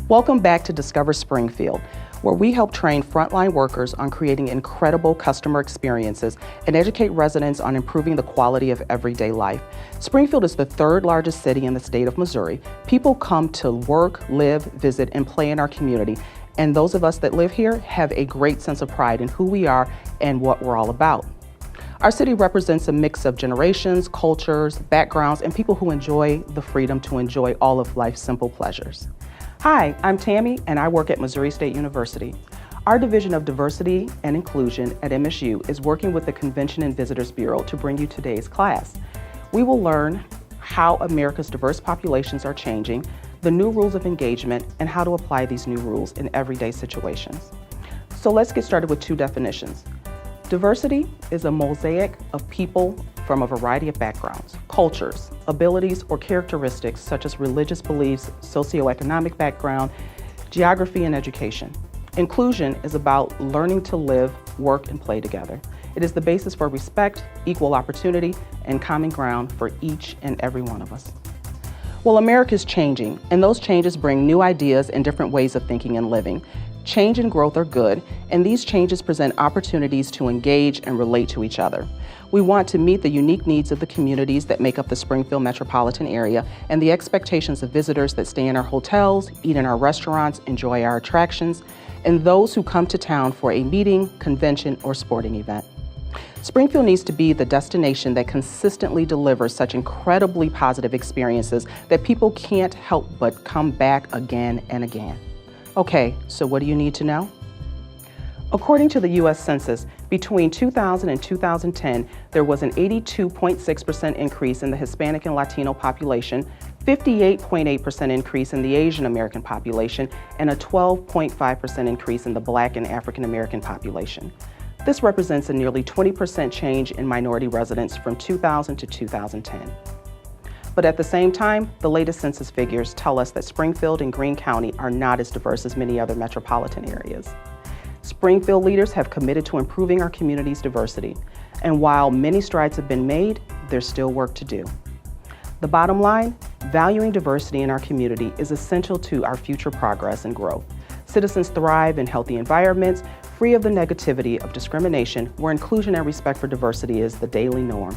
Welcome back to Discover Springfield, where we help train frontline workers on creating incredible customer experiences and educate residents on improving the quality of everyday life. Springfield is the third largest city in the state of Missouri. People come to work, live, visit, and play in our community. And those of us that live here have a great sense of pride in who we are and what we're all about. Our city represents a mix of generations, cultures, backgrounds, and people who enjoy the freedom to enjoy all of life's simple pleasures. Hi, I'm Tammy, and I work at Missouri State University. Our Division of Diversity and Inclusion at MSU is working with the Convention and Visitors Bureau to bring you today's class. We will learn how America's diverse populations are changing, the new rules of engagement, and how to apply these new rules in everyday situations. So let's get started with two definitions. Diversity is a mosaic of people from a variety of backgrounds, cultures, abilities, or characteristics such as religious beliefs, socioeconomic background, geography, and education. Inclusion is about learning to live, work, and play together. It is the basis for respect, equal opportunity, and common ground for each and every one of us. Well, America is changing, and those changes bring new ideas and different ways of thinking and living. Change and growth are good, and these changes present opportunities to engage and relate to each other. We want to meet the unique needs of the communities that make up the Springfield metropolitan area and the expectations of visitors that stay in our hotels, eat in our restaurants, enjoy our attractions, and those who come to town for a meeting, convention, or sporting event. Springfield needs to be the destination that consistently delivers such incredibly positive experiences that people can't help but come back again and again. Okay, so what do you need to know? According to the U.S. Census, between 2000 and 2010, there was an 82.6% increase in the Hispanic and Latino population, 58.8% increase in the Asian American population, and a 12.5% increase in the Black and African American population. This represents a nearly 20% change in minority residents from 2000 to 2010. But at the same time, the latest census figures tell us that Springfield and Greene County are not as diverse as many other metropolitan areas. Springfield leaders have committed to improving our community's diversity, and while many strides have been made, there's still work to do. The bottom line, valuing diversity in our community is essential to our future progress and growth. Citizens thrive in healthy environments, free of the negativity of discrimination, where inclusion and respect for diversity is the daily norm.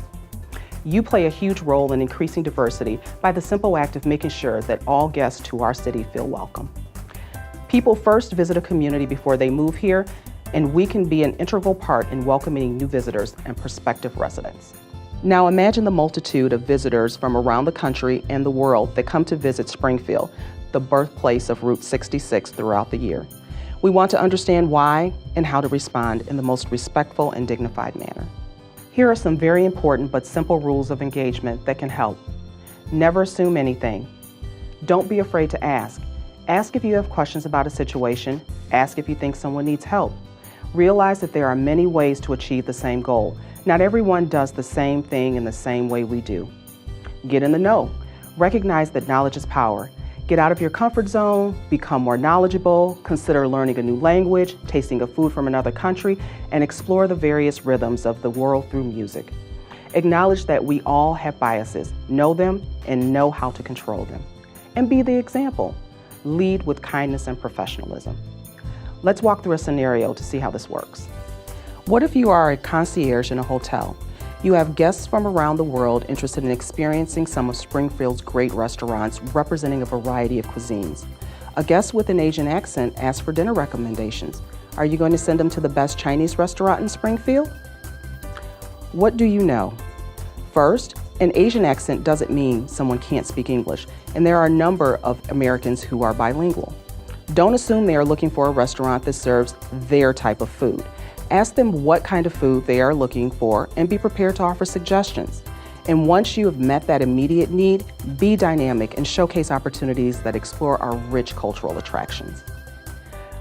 You play a huge role in increasing diversity by the simple act of making sure that all guests to our city feel welcome. People first visit a community before they move here, and we can be an integral part in welcoming new visitors and prospective residents. Now imagine the multitude of visitors from around the country and the world that come to visit Springfield, the birthplace of Route 66, throughout the year. We want to understand why and how to respond in the most respectful and dignified manner. Here are some very important but simple rules of engagement that can help. Never assume anything. Don't be afraid to ask. Ask if you have questions about a situation. Ask if you think someone needs help. Realize that there are many ways to achieve the same goal. Not everyone does the same thing in the same way we do. Get in the know. Recognize that knowledge is power. Get out of your comfort zone, become more knowledgeable, consider learning a new language, tasting a food from another country, and explore the various rhythms of the world through music. Acknowledge that we all have biases, know them, and know how to control them. And be the example. Lead with kindness and professionalism. Let's walk through a scenario to see how this works. What if you are a concierge in a hotel? You have guests from around the world interested in experiencing some of Springfield's great restaurants representing a variety of cuisines. A guest with an Asian accent asks for dinner recommendations. Are you going to send them to the best Chinese restaurant in Springfield? What do you know? First, an Asian accent doesn't mean someone can't speak English, and there are a number of Americans who are bilingual. Don't assume they are looking for a restaurant that serves their type of food. Ask them what kind of food they are looking for and be prepared to offer suggestions. And once you have met that immediate need, be dynamic and showcase opportunities that explore our rich cultural attractions.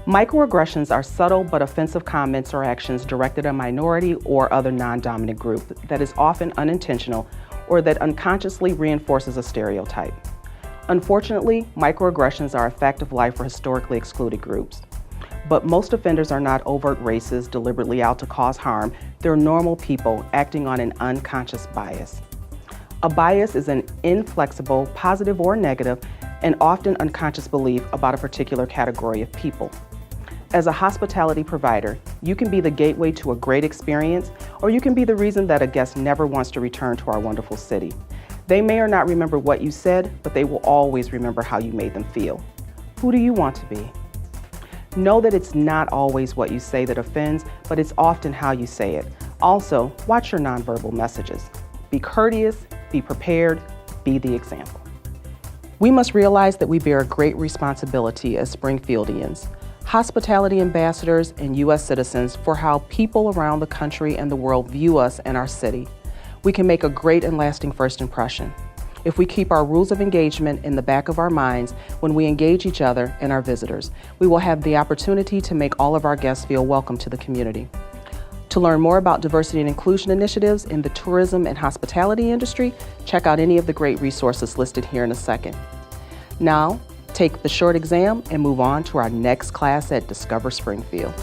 Microaggressions are subtle but offensive comments or actions directed at a minority or other non-dominant group that is often unintentional or that unconsciously reinforces a stereotype. Unfortunately, microaggressions are a fact of life for historically excluded groups. But most offenders are not overt racists deliberately out to cause harm. They're normal people acting on an unconscious bias. A bias is an inflexible, positive or negative, an often unconscious belief about a particular category of people. As a hospitality provider, you can be the gateway to a great experience, or you can be the reason that a guest never wants to return to our wonderful city. They may or not remember what you said, but they will always remember how you made them feel. Who do you want to be? Know that it's not always what you say that offends, but it's often how you say it. Also, watch your nonverbal messages. Be courteous, be prepared, be the example. We must realize that we bear a great responsibility as Springfieldians, hospitality ambassadors and U.S. citizens, for how people around the country and the world view us and our city. We can make a great and lasting first impression if we keep our rules of engagement in the back of our minds when we engage each other and our visitors. We will have the opportunity to make all of our guests feel welcome to the community. To learn more about diversity and inclusion initiatives in the tourism and hospitality industry, check out any of the great resources listed here in a second. Now, take the short exam and move on to our next class at Discover Springfield.